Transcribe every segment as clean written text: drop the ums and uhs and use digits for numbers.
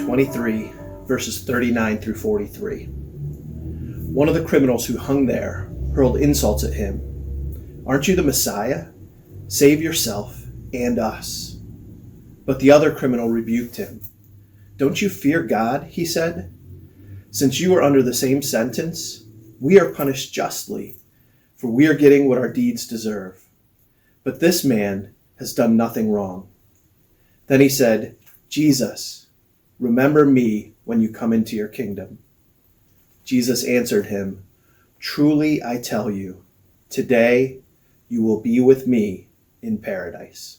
23, verses 39 through 43. One of the criminals who hung there hurled insults at him. "Aren't you the Messiah? Save yourself and us." But the other criminal rebuked him. "Don't you fear God?" he said. "Since you are under the same sentence, we are punished justly, for we are getting what our deeds deserve. But this man has done nothing wrong." Then he said, "Jesus, remember me when you come into your kingdom." Jesus answered him, "Truly I tell you, today you will be with me in paradise."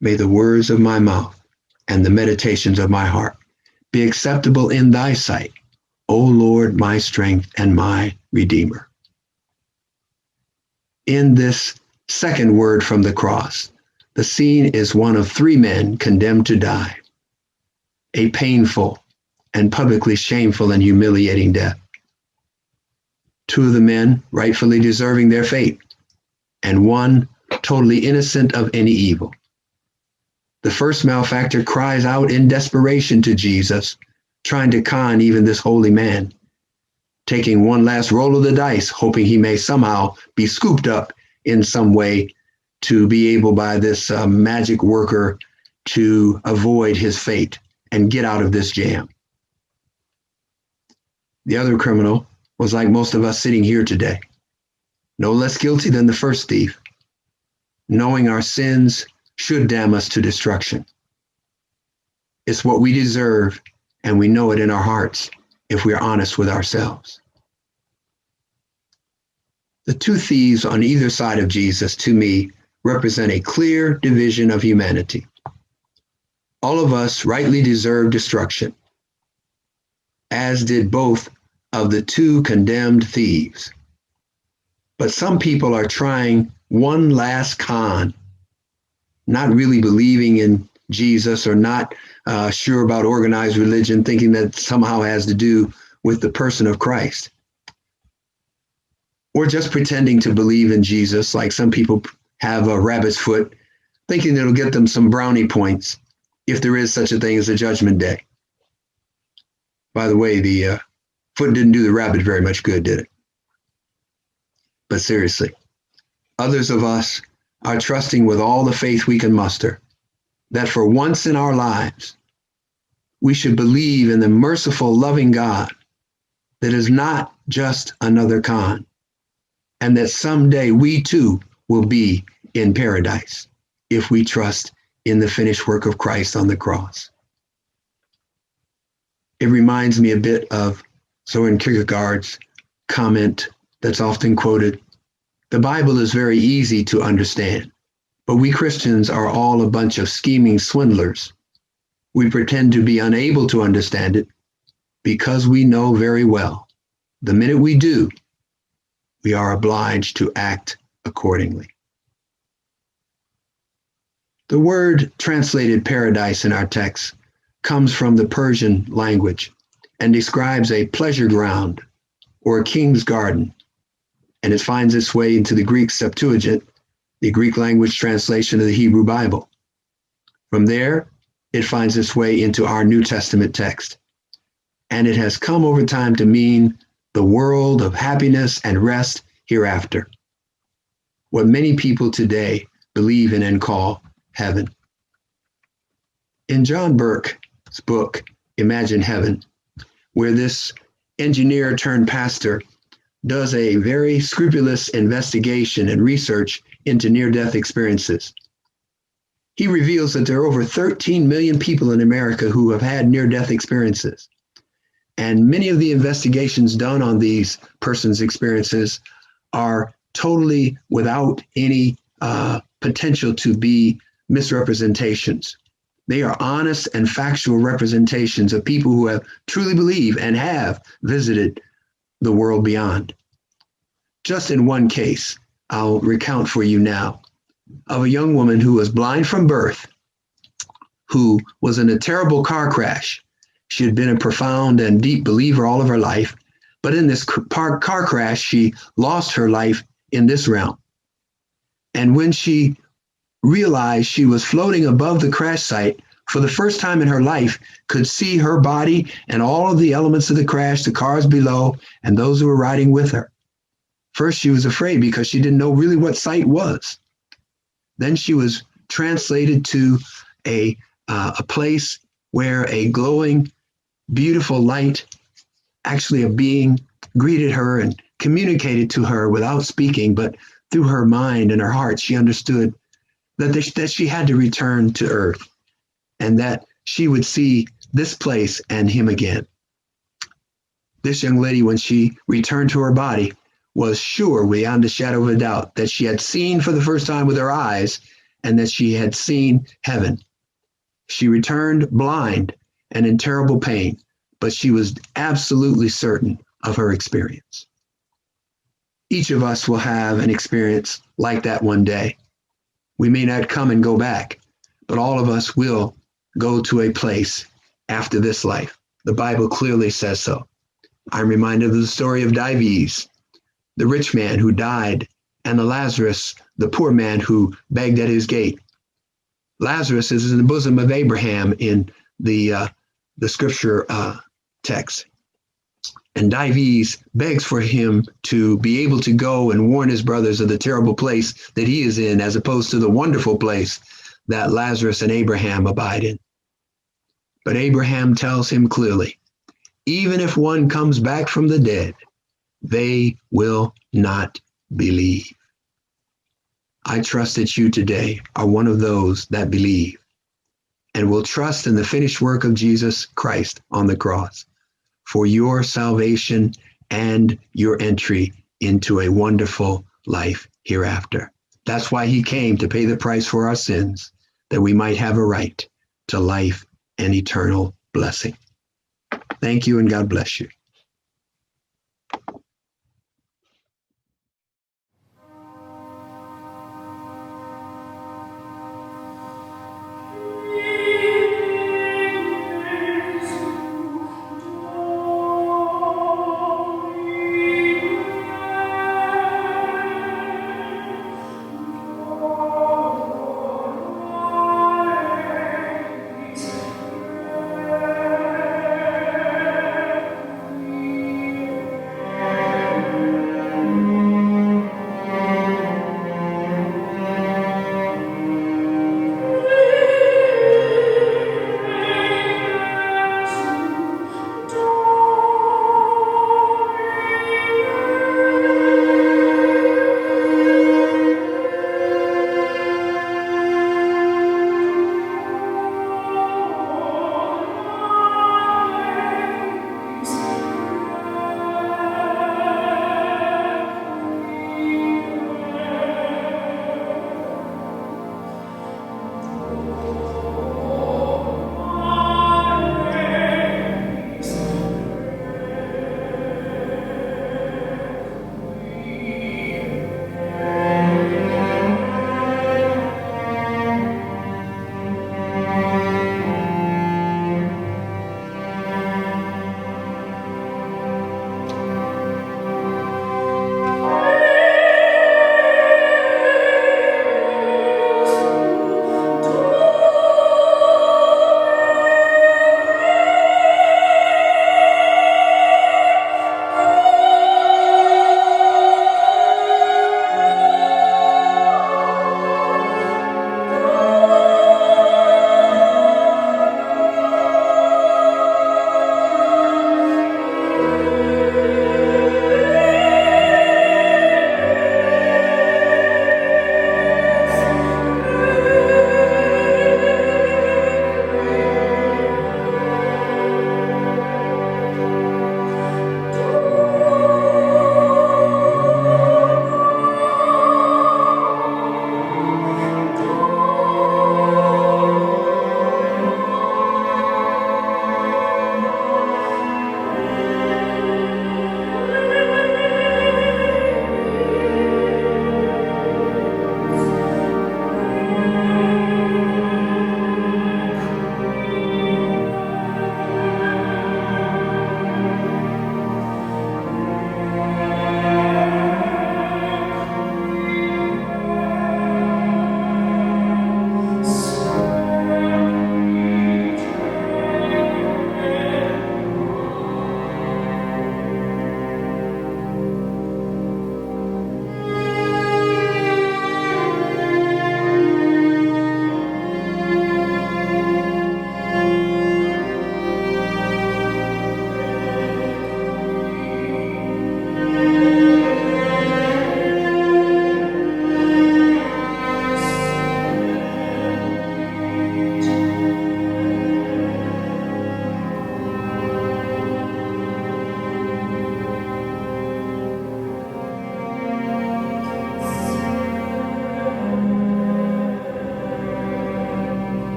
May the words of my mouth and the meditations of my heart be acceptable in thy sight, O Lord, my strength and my Redeemer. In this second word from the cross, the scene is one of three men condemned to die, a painful and publicly shameful and humiliating death. Two of the men rightfully deserving their fate, and one totally innocent of any evil. The first malefactor cries out in desperation to Jesus, trying to con even this holy man, taking one last roll of the dice, hoping he may somehow be scooped up in some way to be able by this magic worker to avoid his fate and get out of this jam. The other criminal was like most of us sitting here today, no less guilty than the first thief, knowing our sins should damn us to destruction. It's what we deserve, and we know it in our hearts if we are honest with ourselves. The two thieves on either side of Jesus, to me, represent a clear division of humanity. All of us rightly deserve destruction, as did both of the two condemned thieves. But some people are trying one last con, not really believing in Jesus or not sure about organized religion, thinking that somehow has to do with the person of Christ. Or just pretending to believe in Jesus, like some people have a rabbit's foot, thinking it'll get them some brownie points if there is such a thing as a judgment day. By the way, the foot didn't do the rabbit very much good, did it? But seriously, others of us are trusting with all the faith we can muster that for once in our lives, we should believe in the merciful, loving God that is not just another con, and that someday we too will be in paradise if we trust in the finished work of Christ on the cross. It reminds me a bit of Søren Kierkegaard's comment that's often quoted. The Bible is very easy to understand, but we Christians are all a bunch of scheming swindlers. We pretend to be unable to understand it because we know very well the minute we do, we are obliged to act accordingly. The word translated paradise in our text comes from the Persian language and describes a pleasure ground or a king's garden, and it finds its way into the Greek Septuagint, the Greek language translation of the Hebrew Bible. From there, it finds its way into our New Testament text, and it has come over time to mean the world of happiness and rest hereafter, what many people today believe in and call heaven. In John Burke's book, Imagine Heaven, where this engineer turned pastor does a very scrupulous investigation and research into near-death experiences, he reveals that there are over 13 million people in America who have had near-death experiences. And many of the investigations done on these persons' experiences are totally without any potential to be misrepresentations. They are honest and factual representations of people who have truly believed and have visited the world beyond. Just in one case, I'll recount for you now, of a young woman who was blind from birth, who was in a terrible car crash. She had been a profound and deep believer all of her life, but in this car crash, she lost her life in this realm. And when she realized she was floating above the crash site for the first time in her life, could see her body and all of the elements of the crash, the cars below, and those who were riding with her. First, she was afraid because she didn't know really what sight was. Then she was translated to a place where a glowing, beautiful light, actually a being, greeted her and communicated to her without speaking, but through her mind and her heart, she understood that she had to return to earth and that she would see this place and him again. This young lady, when she returned to her body, was sure beyond a shadow of a doubt that she had seen for the first time with her eyes and that she had seen heaven. She returned blind and in terrible pain, but she was absolutely certain of her experience. Each of us will have an experience like that one day. We may not come and go back, but all of us will go to a place after this life. The Bible clearly says so. I'm reminded of the story of Dives, the rich man who died, and the Lazarus, the poor man who begged at his gate. Lazarus is in the bosom of Abraham in the scripture text. And Dives begs for him to be able to go and warn his brothers of the terrible place that he is in, as opposed to the wonderful place that Lazarus and Abraham abide in. But Abraham tells him clearly, even if one comes back from the dead, they will not believe. I trust that you today are one of those that believe and will trust in the finished work of Jesus Christ on the cross for your salvation and your entry into a wonderful life hereafter. That's why he came, to pay the price for our sins, that we might have a right to life and eternal blessing. Thank you, and God bless you.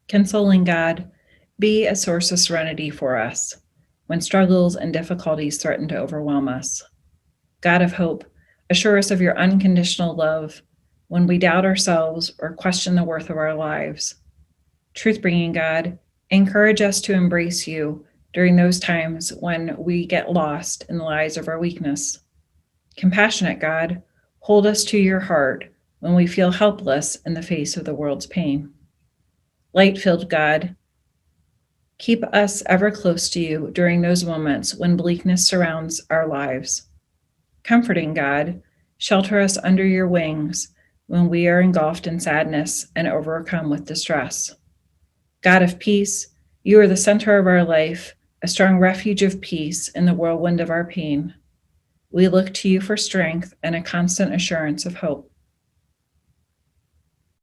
Consoling God, be a source of serenity for us when struggles and difficulties threaten to overwhelm us. God of hope, assure us of your unconditional love when we doubt ourselves or question the worth of our lives. Truth-bringing God, encourage us to embrace you during those times when we get lost in the lies of our weakness. Compassionate God, hold us to your heart when we feel helpless in the face of the world's pain. Light-filled God, keep us ever close to you during those moments when bleakness surrounds our lives. Comforting God, shelter us under your wings when we are engulfed in sadness and overcome with distress. God of peace, you are the center of our life, a strong refuge of peace in the whirlwind of our pain. We look to you for strength and a constant assurance of hope.